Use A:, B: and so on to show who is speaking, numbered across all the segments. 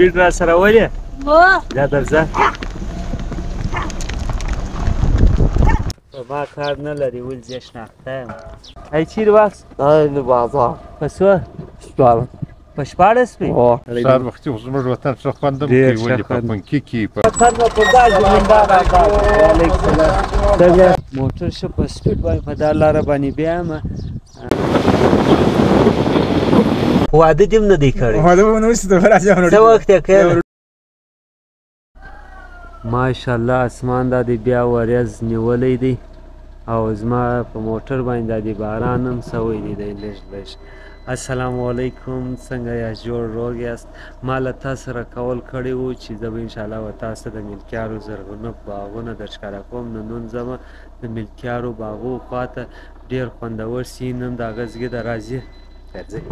A: سپیډ را سره ولې دا درځه په ما کار نه لري ولې زه شناخته یم ای چیرې واخیست
B: نه بازار
A: په څو
B: شپاړس
A: په 14 مې
C: سهار وختي خو زموږ وطن ښه خوند هم کوي ولې په پنکي کې
A: وطن به په دا زمیندار آباد وعلیکم السلام څنګه موټر ښه په سپیډ باندې په دا لاره باندې بیایم واده دې هم نه دی کړی
D: واده به ونه وشي ته به راځه
A: څه وخت یې کړی ماشاءالله اسمان دا دی بیا وریځ نیولی دی او زما په موټر باندې دا دی باران هم سوی دی دی لږ لږ السلام علیکم څنګه یاست جوړ روغ یاست ما له تا سره کول کړی و چې زه به انشاءالله و تاسو د ملکیارو زرغونه باغونه در ښکاره کوم نو نن ځمه د ملکیارو باغو خواته ډېر خوندور سین هم د هغه زګې د راځي درځئ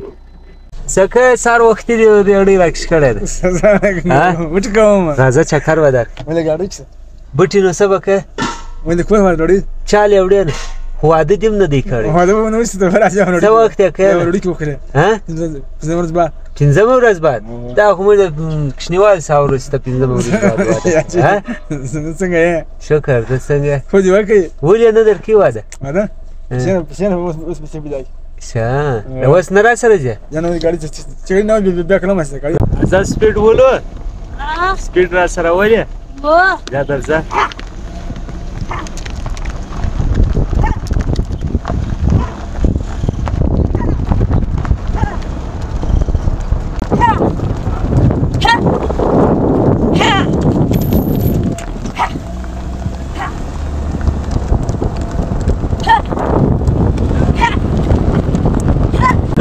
A: څه کوې سهار وختي دې ډېوډۍ راکش کړی ده
D: وټې کوم
A: راځه چکر به در
D: ولې ګاډۍ چې
A: بټي نو څه به کوې
D: ولې کوم باندې ډوډۍ
A: چا لیوډۍ نه خو واده دې هم نه دی کړی
D: واده به ونه وشي ته به راځه
A: څه وخت یې کړی
D: ډوډۍ کې وکړې پنځمه ورځ بعد
A: پنځمه ورځ بعد دا خو موږ د کوچنیوالي ساه وروسته پنځمه ورځ بعد واده
D: څنګه یې
A: شکر ته څنګه
D: خو دې وکړې
A: ولې نه درکوي واده
D: واده پسې اوس پسې بيدای
A: ښه د اوس نه را سره ځې
D: یا نو ګاډي چې نه بیا کلام است ګاډي
A: زه سپیډ ولو سپیډ را سره ولې دا درځه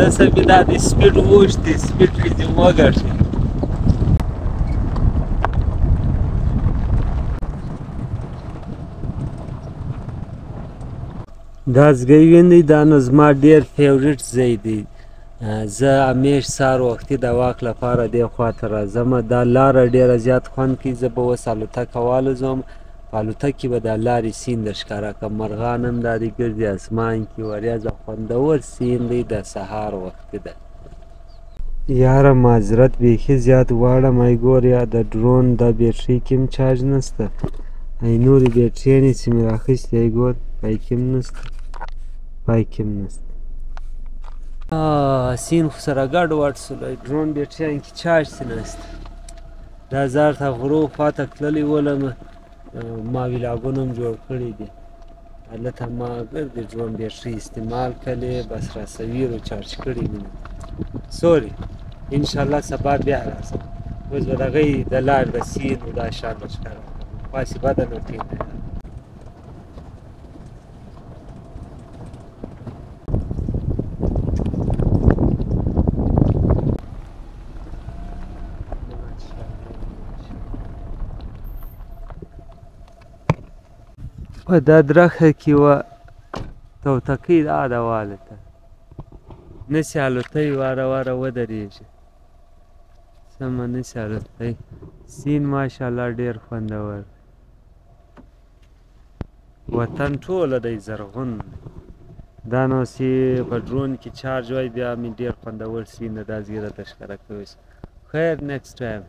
A: دسه مې دا د سپیډ ووښتې سپیډ مې دې وګټې دا ځګی وینئ دا نو زما ډېر فیورټ ځای دی زه همیش سهار وختي د واک لپاره دې خواته راځم دا لاره ډېره زیات خوند کوي زه به اوس الوتکه والوځم په الوتکې به دا لارې سیند درښکاره کړم مرغان هم دا دی ګرځي اسمان کې وریځه خوندور سیند دی د سهار وختي ده یاره معذرت بیخي زیات غواړم ای ګور یا د ډرون دا بیټرۍ کې هم چارج نشته ای نورې بیټریانې چې مې راخیستې ای ګور پای کې هم نشته پای کې هم نشته سیند خو سره ګډ وډ سولو ډرون بیټریانې کې چارج چې نشته دا زار ته غرو خواته تللی ولم ما ویلاګونه هم جوړ کړي دي هلته ما ګردې ډرون بیټرۍ استعمال کړې بس راسویرو چارج کړي مې سوري انشاءالله سبا بیا راځم اوس به د هغې د لارې د سیند و دا شان به ښکاره کړم خاصې بده نو ټیم دی په دا درخه کې وه توتکۍ راده والته نسي الوتی واره واره ودرېږي سمه نسي الوتی سیند ماشاءالله ډېر خوندور وطن ټوله دی زرغون دا نو چې په ډرون کې چارج وای بیا مې ډېر خوندور سیند ده دا زه درته ښکاره کوی خیر نیکسټ ټایم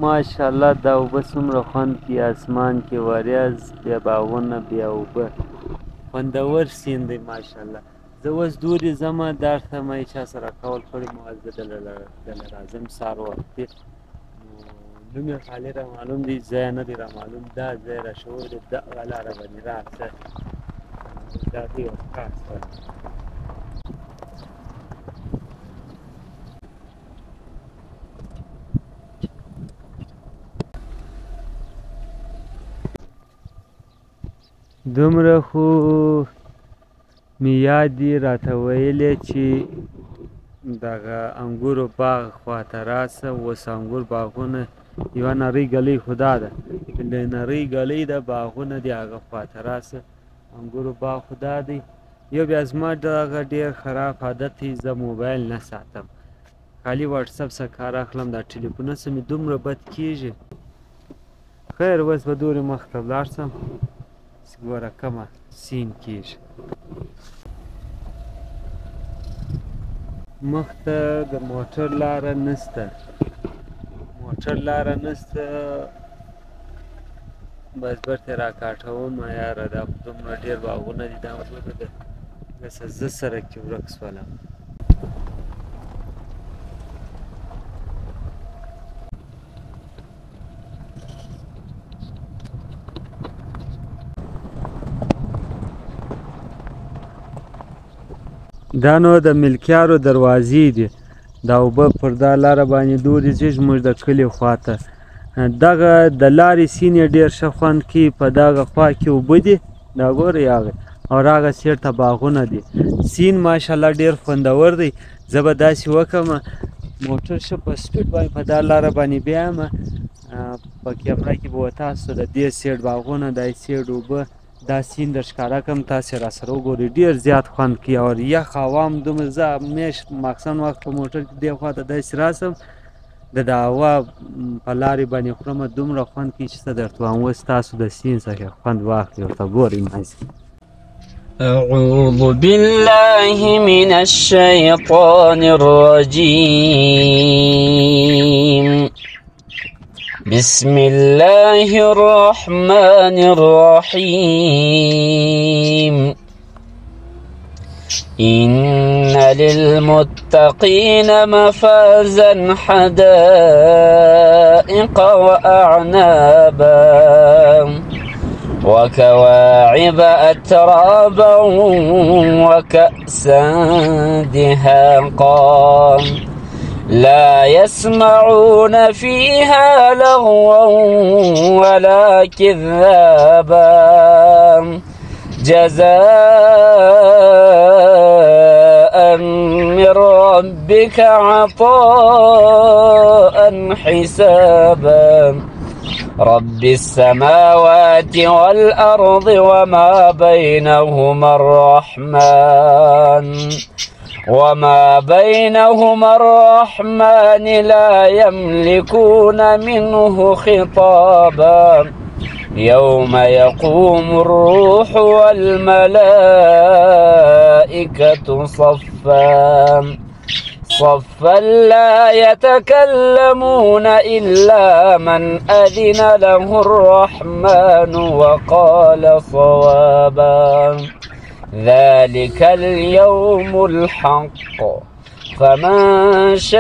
A: ماشاءالله دا اوبه څومره خوند کوي اسمان کې وریځ بیا باغونه بیا اوبه خوندور سیند دی ماشاءالله زه اوس دورې ځمه درته ما یې چا سره کول کړي مو زه دله راځم سهار وختي نوم یې خالي را معلوم دی ځای نه دی را معلوم دا ځای را شعور دی دغه لاره باندې راځه دا دی اوس خاص دومره خو مې یاد دي راته ویلې چې دغه انګورو باغ خواته راسه اوس انګور باغونه یوه نرۍ ګلۍ خو دا ده د نرۍ ګلۍ د باغونه دي هغه خواته راسه انګورو باغ خو دا دی یو بیا زما دغه ډېر خراب عادت دی زه موبایل نه ساتم خالي واټساپ څخه کار اخلم دا ټلیفونه څه مې دومره بد کېږي خیر اوس به دورې مخ ته ولاړ شم چې ګوره کومه سین کېږي مخ ته د موټر لاره نشته بس برته راکاټوم یاره دا خو دومره ډېر باغونه دي دا وګوره داسې زه سره کې ورک شولم دا نو د ملکیارو دروازې دي دا اوبه پر دا لاره باندې دورې ځي زموږ د کلي خواته دغه د لارې سین یې ډېر ښه خوند کوي په دغه خوا کې اوبه دي دا ګورئ هغه او هغه سیټ ته باغونه دي سین ماشاءالله ډېر خوندور دی زه به داسې وکړم موټر ښه په سپیډ باندې په دا لاره باندې بیایم په کیمره کې به تاسو د دې سیټ باغونه دا سیټ اوبه دا سین در ښکاره کړم تاسې راسره وګورئ ډېر زیات خوند کوي او یخ هوا هم دومره زه همیش ماکسن وخت په موټر کې دې خوا ته داسې راسم د هوا په لارې باندې خورم دومره خوند کوي چې څه درته وایم اوس تاسو د سین څخه خوند واخلئ ورته ګورئ مازې
E: أعوذ بالله من الشيطان الرجيم بسم الله الرحمن الرحيم إن للمتقين مفازا حدائق وأعنابا وكواعب أترابا وكأسا دهاقا لا يسمعون فيها لغوا ولا كذابا جزاء من ربك عطاء حسابا رب السماوات والأرض وما بينهما الرحمن لا يملكون منه خطابا يوم يقوم الروح والملائكة صفا لا يتكلمون إلا من أذن له الرحمن وقال صوابا ذلك اليوم الحق فمن شاء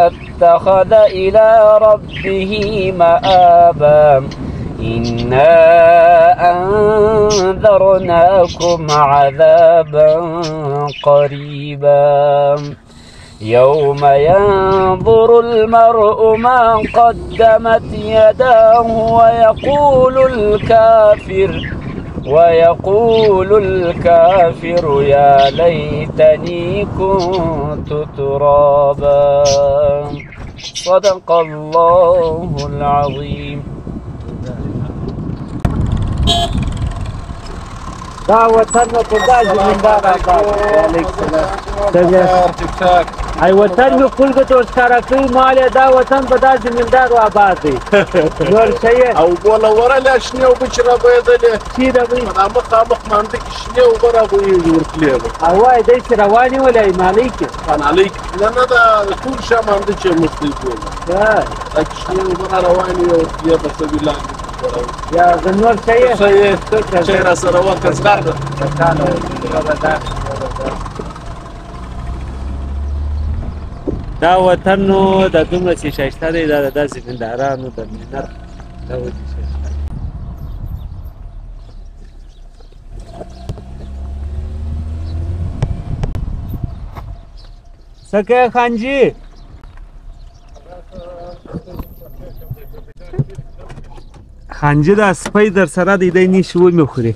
E: اتخذ إلى ربه مآبا إنا أنذرناكم عذابا قريبا يوم ينظر المرء ما قدمت يداه ويقول الكافر يا ليتني كنت ترابا صدق الله العظيم
A: دا وطن مې په دا زمیندار آباد وعلیکم السلام ای وطن مې خلکو ته ورښکاره کوي مال یې دا وطن په دا زمیندارو آباد دی نور ښه یې
F: او بوله ورلې شنې اوبه چې رابهېدلې
A: چېرې به
F: مخامخ مانده کې شنې اوبه رابهېږي ورتلې به
A: او وایي دی چې روانې ولې ایمالۍ کې
F: پنالۍ کې نه دا ټول شا مانده چې مخ دی ټول دا چې شنې اوبه را روانې وي ورتلې به سبي لاندې
A: یا زه نور ښه یې
F: چې را سره وکړه زغرده
A: دا وطن نو د دومره چې ښایسته دی دا د دا زمیندارانو د مهنت دا ولې ښایسته څه کوې خانجي خانجي دا سپی در سره دی دی نیشي ومې خوري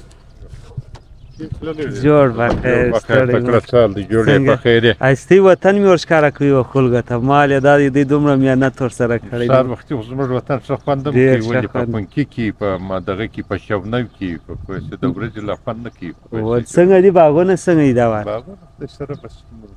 C: تللی دی
A: جوړ بخیر ستړی
C: تکړه سال دی جوړ یې په خیر یې
A: ایستې وطن مې ورښکاره کوي و خلکو ته مال یې دا دی دوی دومره محنت ورسره کړی
C: سهار
A: دی
C: وختي خو زموږ وطن ښه خوند هم
A: ډېر
C: کوي
A: ښه
C: ولې په
A: خوند.
C: پنکي کې په دغه کې په شونو کې په کوڅې د ورځې لا خوند نه کوي
A: و څنګه دي باغونه څنګه دي دا وار
C: باغونه د سره بس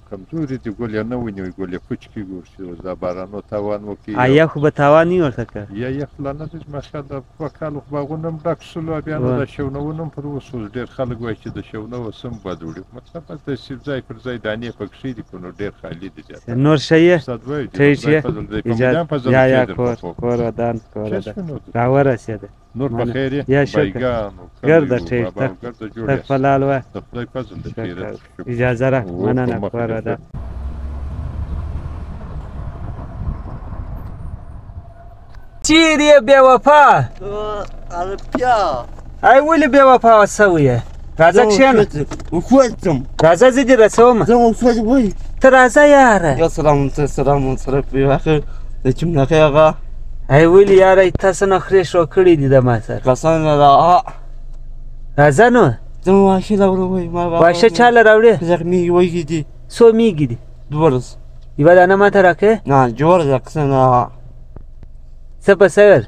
C: کمزوري دي ګل یې نه ونیوي ګل یې پوچ کېږي ورشي اوس دا بارانو تاوان وکړي
A: آیا خو به تاوان نه ورته کړ
C: یا یخ لا نه دی ماشاءالله په کالو خو باغونه هم ډک شولو بیا نو د شونونه هم پر اوس ډېر خلک وایي چې د شونه اوس هم بد وړي مطلب بس د ځای پر ځای دانې پکښې دي خو نو ډېر خالي دي زیات
A: نور ښه یې
C: استاد وایي چې
A: ټیټ
C: خدای
A: یې
C: فضل دی په
A: اجازه
C: میدان فضل
A: یا یا
C: دی
A: کور کور ودان کور ودان راورسېده
C: نور په خیر یې
A: یا شکر.
C: بایګانو
A: ګرده
C: کلیو،
A: ټیټ
C: بابا
A: ته
C: ګرده جوړ
A: ته
C: یې.
A: خپل حال وایه
C: د خدای فضل دی خیرت.
A: شکر. اجازه را
C: و
A: مننه
C: په مخه
A: کور
C: دې
A: ودان چیرې یې بې وفا
B: الپیا
A: ای ولې بې وفا شوی یې راځه کښېنه
B: وخوتم
A: راځه زه دې رسوم
B: زه وخوت وای
A: ته راځه یاره
B: یا سلام سره په اخر د چم نه هغه
A: ای ولې یاره تاسو نه خرې شو کړي دي د ما سره
B: کسان را
A: راځه نو
B: زه واشه دا وای ما
A: واښه چاله راوړې
B: زخمی وای دي
A: څو میږي دي
B: دورس
A: یوه دانه ماته راکړې
B: نه جوړ ځکسن
A: څه په سر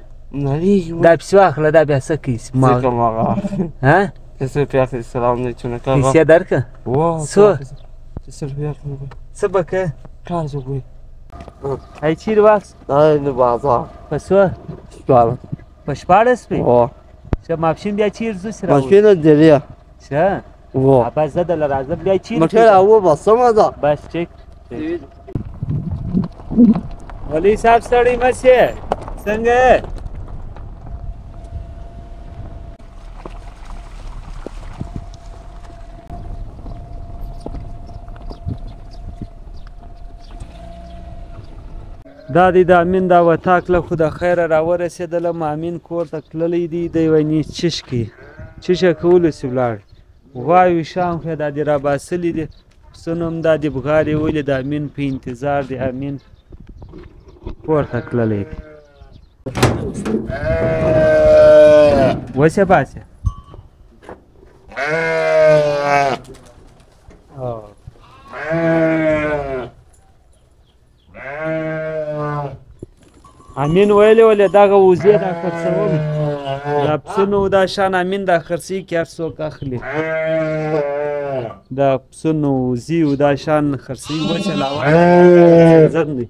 B: نه لې
A: دا پسې واخله دا بیا څه کوي ما
B: ما
A: ها
B: کسه په اخر سلام نه چونه کا
A: پیسې درکړه
B: وا
A: څو
B: کسه په اخر
A: څه به کوې
B: کار زه وای
A: ای چیرې واخست
B: دا نه بازار
A: په څو
B: سوال
A: په شپاړس پې
B: او
A: ښه ماپښین بیا چیرې ځو سره
B: ماشینه دریا
A: ښه
B: و
A: بس زه دله راځم بیا چیرې
B: مټه او بسمه ده
A: بس ټیک ولي صاحب ستړی مه سې څنګه یې دا دی د امین دا وتاکله خو د خیره راورسېدلم امین کور ته تللی دی د یوه چشکې چشه کولو سې ولاړ غواوې شام خو دا دې راباسلي دي پسونه هم دا دې بغارې ولې د امین په انتظار دی امین کور ته تللی دی وسې باسې امین ویلې ولې دغه وزې دا خرڅوم دا پسونه دا شان امین دا خرڅوي که هر څوک اخلي دا پسونه وزې دا شان خرڅوي وچه لاوه دی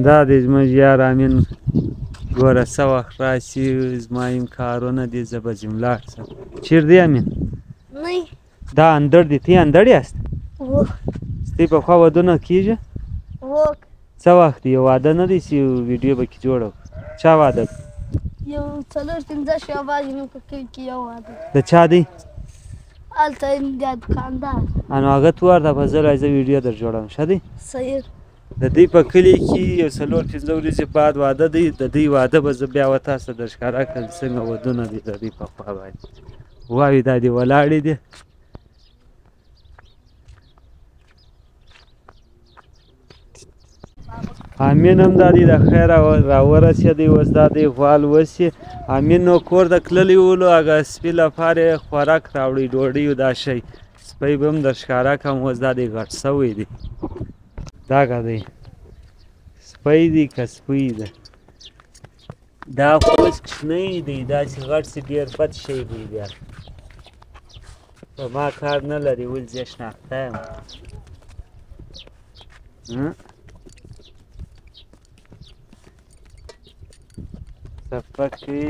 A: دا دی زموږ یار امین ګوره څه وخت راسي زما یم کارونه دي زه به ځم لاړ شم چیرې دی امین دا اندړ دی ته اندړ یاست ستی پخوا ودونه کېږي څه وخت دی یو واده نه دی چې ویډیو به کې جوړه چا واده
G: یو څلور پنځه شپې بعد زموږ په کلي کې یو واده
A: د چا دی
G: هلته د دوکاندار
A: نو هغه ته ورته به زه راځه ویډیو در جوړوم ښه دی
G: سیر
A: د دوی په کلي کې یو څلور پنځه ورځې بعد واده دی د دوی واده به زه بیا تاسو ته در ښکاره کړم څنګه ودونه دي د دوی په خوا باندې غواوې دا دې ولاړې دي امین هم دا دی د خیره راورسېدی اوس دا دی غوال وسي امین نو کور ته تللی ولو هغه سپي لپاره یې خوراک راوړی ډوډۍ او دا شی سپی به هم در ښکاره کړم اوس دا دی غټ سوی دی دغه دی سپی دی که سپی ده دا خو اوس کوچنی دی داسې غټ سي ډېر بد شی دی بیا په ما کار نه لري ولې زه شناخته یم صفه کوي